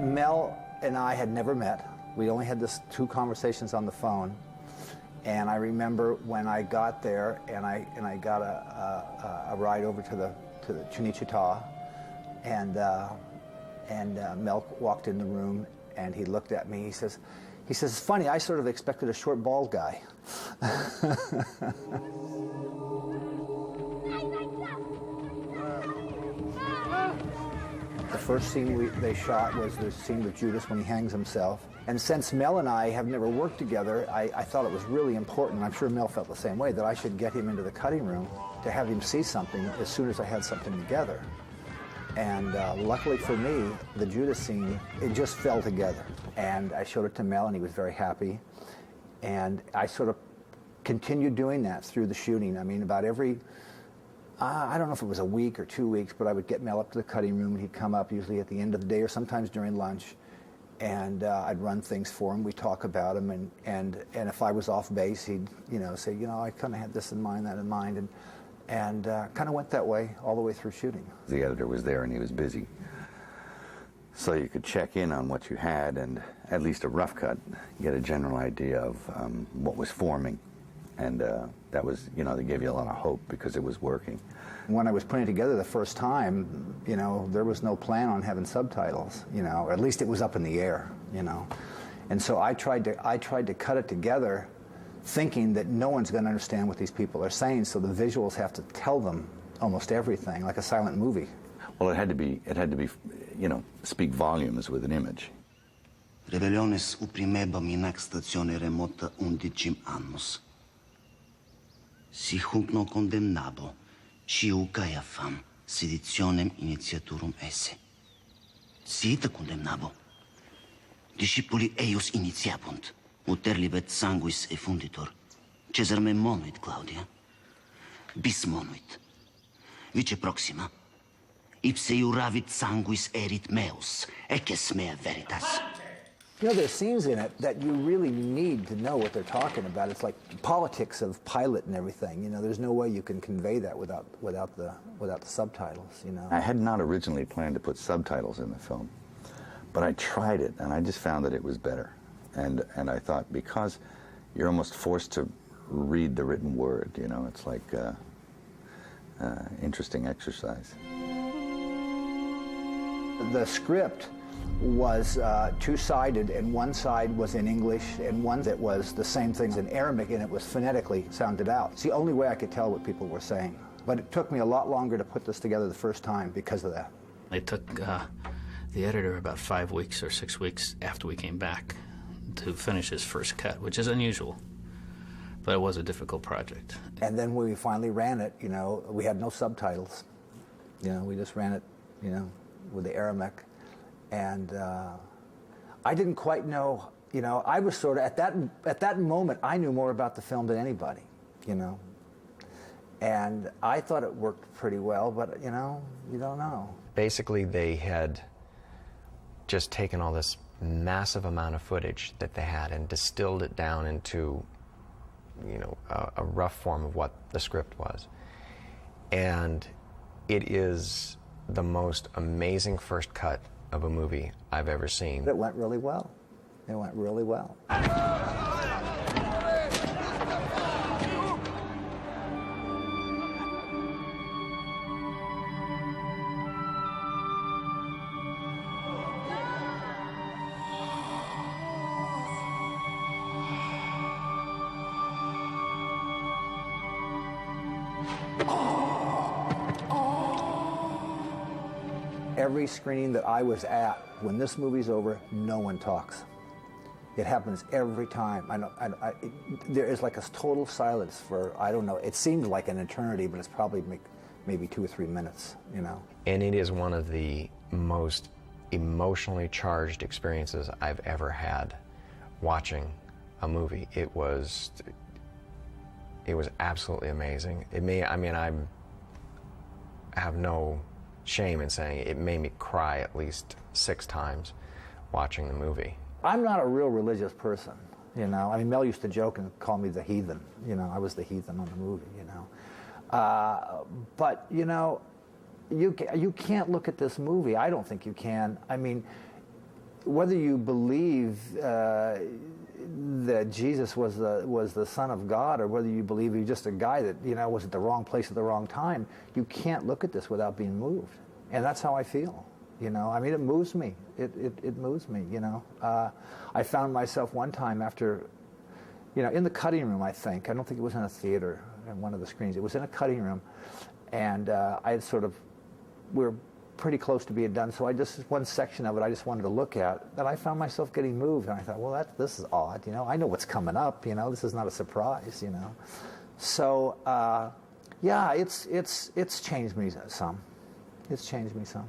Mel and I had never met. We only had this 2 conversations on the phone. And I remember when I got there and I got a ride over to the Chunichita, and Mel walked in the room and he looked at me. He says, "It's funny. I sort of expected a short, bald guy." The first scene they shot was the scene with Judas when he hangs himself. And since Mel and I have never worked together, I thought it was really important, I'm sure Mel felt the same way, that I should get him into the cutting room to have him see something as soon as I had something together. And luckily for me, the Judas scene, it just fell together. And I showed it to Mel and he was very happy. And I sort of continued doing that through the shooting. I mean, about every, I don't know if it was a week or 2 weeks, but I would get Mel up to the cutting room and he'd come up usually at the end of the day or sometimes during lunch. And I'd run things for him. We'd talk about him, and if I was off base, he'd say, I kind of had this in mind, that in mind, and kind of went that way all the way through shooting. The editor was there and he was busy, so you could check in on what you had and at least a rough cut, get a general idea of what was forming, and that was, they gave you a lot of hope because it was working. When I was putting it together the first time, there was no plan on having subtitles, or at least it was up in the air, And so I tried to cut it together thinking that no one's going to understand what these people are saying, so the visuals have to tell them almost everything, like a silent movie. Well, it had to be, speak volumes with an image. Rebeliones uprimebam in ac stazione remota 11 annos. Si hunc non condemnabo, ciu Caiafam, seditionem initiaturum esse. Si ita condemnabo. Discipuli eius initiabunt, uter libet sanguis effunditor. Caesar me monuit, Claudia. Bis monuit. Vice proxima. Ipse iuravit sanguis erit meus, eces mea veritas. There's scenes in it that you really need to know what they're talking about. It's like politics of Pilate and everything. There's no way you can convey that without the subtitles. I had not originally planned to put subtitles in the film, but I tried it and I just found that it was better. And I thought, because you're almost forced to read the written word. It's like interesting exercise. The script was 2-sided, and one side was in English, and one that was the same things in Arabic, and it was phonetically sounded out. It's the only way I could tell what people were saying. But it took me a lot longer to put this together the first time because of that. It took the editor about 5 weeks or 6 weeks after we came back to finish his first cut, which is unusual, but it was a difficult project. And then when we finally ran it, we had no subtitles. We just ran it, with the Aramaic. And I didn't quite know, I was sort of, at that moment, I knew more about the film than anybody, And I thought it worked pretty well, but, you don't know. Basically, they had just taken all this massive amount of footage that they had and distilled it down into, a rough form of what the script was. And it is the most amazing first cut of a movie I've ever seen. It went really well. It went really well. Every screening that I was at, when this movie's over, no one talks. It happens every time. There is like a total silence for, I don't know, it seems like an eternity, but it's probably maybe 2 or 3 minutes, And it is one of the most emotionally charged experiences I've ever had watching a movie. It was absolutely amazing. I have no shame in saying it made me cry at least 6 times watching the movie. I'm not a real religious person, Mel used to joke and call me the heathen. I was the heathen on the movie, But, you can't look at this movie. I don't think you can. whether you believe that Jesus was the Son of God, or whether you believe he's just a guy that, you know, was at the wrong place at the wrong time, you can't look at this without being moved. And that's how I feel. You know, I mean, it moves me. It moves me, you know. I found myself one time after, you know, in the cutting room, I don't think it was in a theater, in one of the screens. It was in a cutting room, and I had we were pretty close to being done, so one section of it I just wanted to look at, and I found myself getting moved, and I thought, well, this is odd, you know. I know what's coming up, you know. This is not a surprise, you know. So, yeah, it's changed me some. It's changed me some.